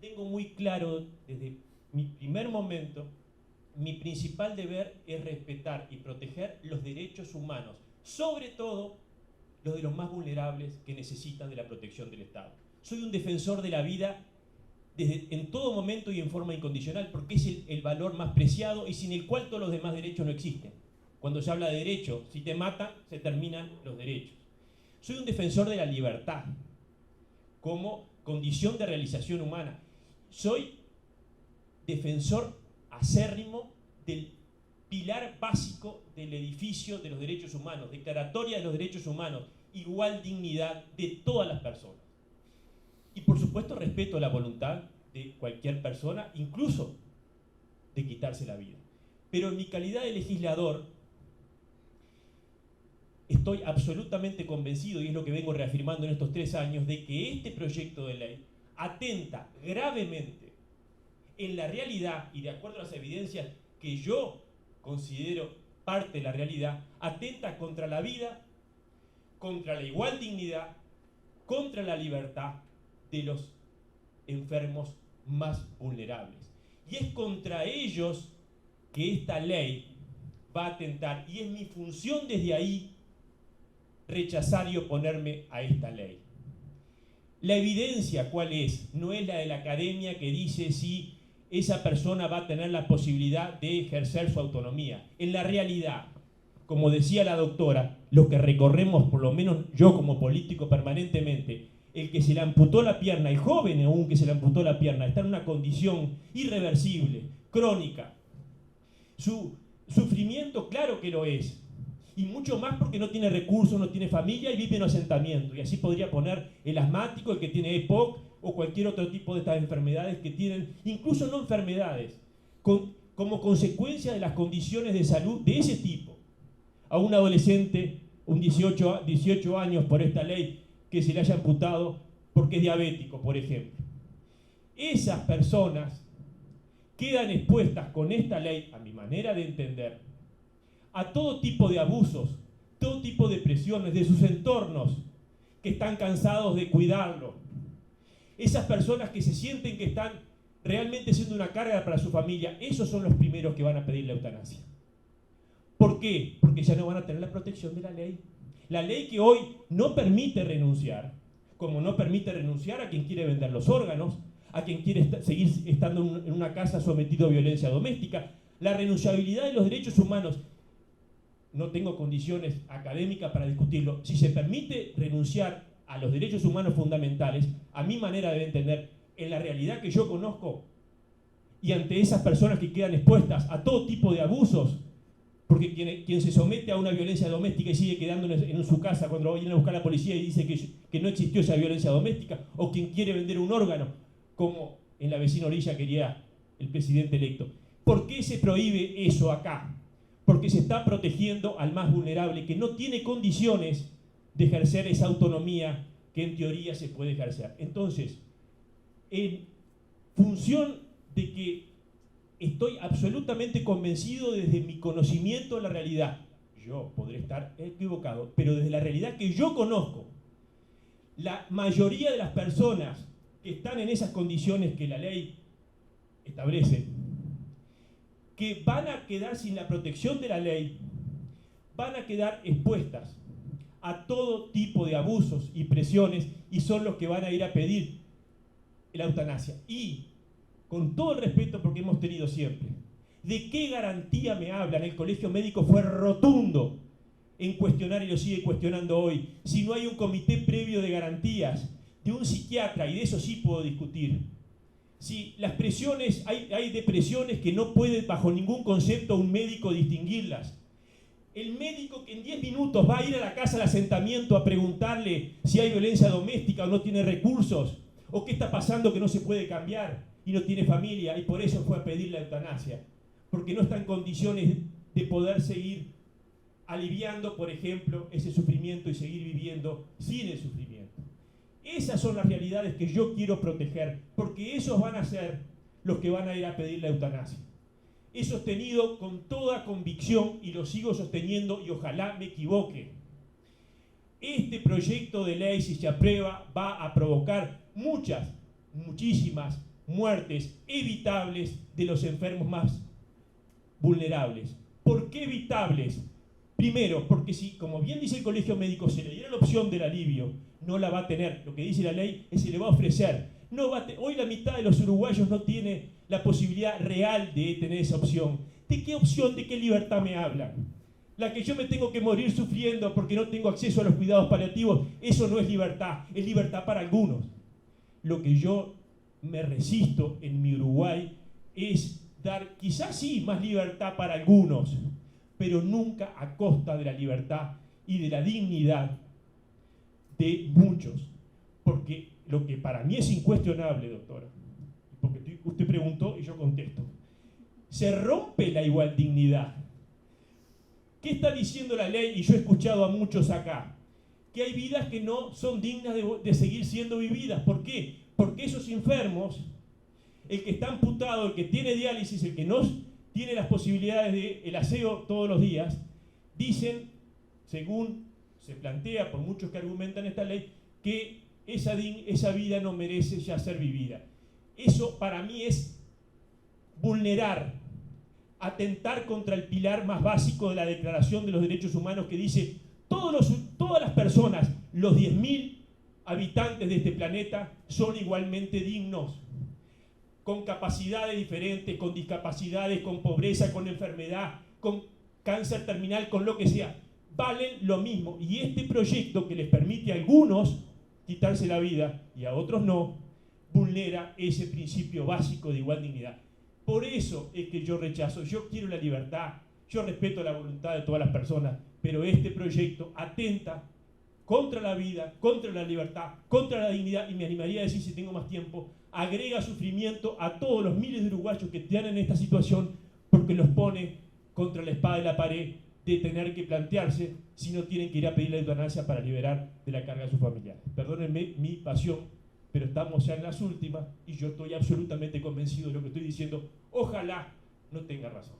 tengo muy claro desde mi primer momento, mi principal deber es respetar y proteger los derechos humanos, sobre todo los de los más vulnerables que necesitan de la protección del Estado. Soy un defensor de la vida en todo momento y en forma incondicional, porque es el valor más preciado y sin el cual todos los demás derechos no existen. Cuando se habla de derechos, si te matan, se terminan los derechos. Soy un defensor de la libertad como condición de realización humana. Soy defensor acérrimo del pilar básico del edificio de los derechos humanos, declaratoria de los derechos humanos, igual dignidad de todas las personas. Y por supuesto respeto la voluntad de cualquier persona, incluso de quitarse la vida. Pero en mi calidad de legislador, estoy absolutamente convencido, y es lo que vengo reafirmando en estos 3 años, de que este proyecto de ley atenta gravemente en la realidad y de acuerdo a las evidencias que yo considero parte de la realidad, atenta contra la vida, contra la igual dignidad, contra la libertad de los enfermos más vulnerables. Y es contra ellos que esta ley va a atentar, y es mi función desde ahí rechazar y oponerme a esta ley. La evidencia, ¿cuál es? No es la de la academia que dice si esa persona va a tener la posibilidad de ejercer su autonomía. En la realidad, como decía la doctora, lo que recorremos, por lo menos yo como político permanentemente, el que se le amputó la pierna, el joven aún que se le amputó la pierna, está en una condición irreversible, crónica. Su sufrimiento, claro que lo es, y mucho más porque no tiene recursos, no tiene familia y vive en asentamiento. Y así podría poner el asmático, el que tiene EPOC o cualquier otro tipo de estas enfermedades que tienen, incluso no enfermedades, como consecuencia de las condiciones de salud de ese tipo. A un adolescente, un 18 años por esta ley, que se le haya amputado porque es diabético, por ejemplo. Esas personas quedan expuestas con esta ley, a mi manera de entender, a todo tipo de abusos, todo tipo de presiones de sus entornos que están cansados de cuidarlo. Esas personas que se sienten que están realmente siendo una carga para su familia, esos son los primeros que van a pedir la eutanasia. ¿Por qué? Porque ya no van a tener la protección de la ley. La ley que hoy no permite renunciar, como no permite renunciar a quien quiere vender los órganos, a quien quiere seguir estando en una casa sometido a violencia doméstica. La renunciabilidad de los derechos humanos, no tengo condiciones académicas para discutirlo. Si se permite renunciar a los derechos humanos fundamentales, a mi manera de entender, en la realidad que yo conozco, y ante esas personas que quedan expuestas a todo tipo de abusos, porque quien se somete a una violencia doméstica y sigue quedando en su casa cuando viene a buscar a la policía y dice que no existió esa violencia doméstica, o quien quiere vender un órgano, como en la vecina orilla quería el presidente electo. ¿Por qué se prohíbe eso acá? Porque se está protegiendo al más vulnerable, que no tiene condiciones de ejercer esa autonomía que en teoría se puede ejercer. Entonces, en función de que estoy absolutamente convencido desde mi conocimiento de la realidad, yo podré estar equivocado, pero desde la realidad que yo conozco, la mayoría de las personas que están en esas condiciones que la ley establece, que van a quedar sin la protección de la ley, van a quedar expuestas a todo tipo de abusos y presiones, y son los que van a ir a pedir la eutanasia. Y con todo el respeto porque hemos tenido siempre, ¿de qué garantía me hablan? El colegio médico fue rotundo en cuestionar, y lo sigue cuestionando hoy, si no hay un comité previo de garantías de un psiquiatra, y de eso sí puedo discutir. Si las presiones, hay depresiones que no puede bajo ningún concepto un médico distinguirlas. El médico que en 10 minutos va a ir a la casa de asentamiento a preguntarle si hay violencia doméstica o no tiene recursos, o qué está pasando que no se puede cambiar y no tiene familia, y por eso fue a pedir la eutanasia, porque no está en condiciones de poder seguir aliviando, por ejemplo, ese sufrimiento y seguir viviendo sin el sufrimiento. Esas son las realidades que yo quiero proteger, porque esos van a ser los que van a ir a pedir la eutanasia. He sostenido con toda convicción, y lo sigo sosteniendo, y ojalá me equivoque, este proyecto de ley, si se aprueba, va a provocar muchísimas muertes evitables de los enfermos más vulnerables. ¿Por qué evitables? Primero, porque si, como bien dice el Colegio Médico, se le diera la opción del alivio, no la va a tener. Lo que dice la ley es que se le va a ofrecer. No va a hoy la mitad de los uruguayos no tiene la posibilidad real de tener esa opción. ¿De qué opción, de qué libertad me hablan? La que yo me tengo que morir sufriendo porque no tengo acceso a los cuidados paliativos, eso no es libertad, es libertad para algunos. Lo que yo me resisto en mi Uruguay es dar, quizás sí, más libertad para algunos, pero nunca a costa de la libertad y de la dignidad de muchos. Porque lo que para mí es incuestionable, doctora, porque usted preguntó y yo contesto, se rompe la igual dignidad. ¿Qué está diciendo la ley? Y yo he escuchado a muchos acá, que hay vidas que no son dignas de seguir siendo vividas. ¿Por qué? Porque esos enfermos, el que está amputado, el que tiene diálisis, el que no tiene las posibilidades del aseo todos los días, dicen, según se plantea por muchos que argumentan esta ley, que esa vida no merece ya ser vivida. Eso para mí es vulnerar, atentar contra el pilar más básico de la Declaración de los Derechos Humanos, que dice todas las personas, los 10.000 habitantes de este planeta, son igualmente dignos, con capacidades diferentes, con discapacidades, con pobreza, con enfermedad, con cáncer terminal, con lo que sea, valen lo mismo. Y este proyecto que les permite a algunos quitarse la vida y a otros no, vulnera ese principio básico de igual dignidad. Por eso es que yo rechazo. Yo quiero la libertad, yo respeto la voluntad de todas las personas, pero este proyecto atenta contra la vida, contra la libertad, contra la dignidad, y me animaría a decir, si tengo más tiempo, agrega sufrimiento a todos los miles de uruguayos que están en esta situación, porque los pone contra la espada de la pared de tener que plantearse si no tienen que ir a pedir la eutanasia para liberar de la carga a sus familiares. Perdónenme mi pasión, pero estamos ya en las últimas y yo estoy absolutamente convencido de lo que estoy diciendo. Ojalá no tenga razón.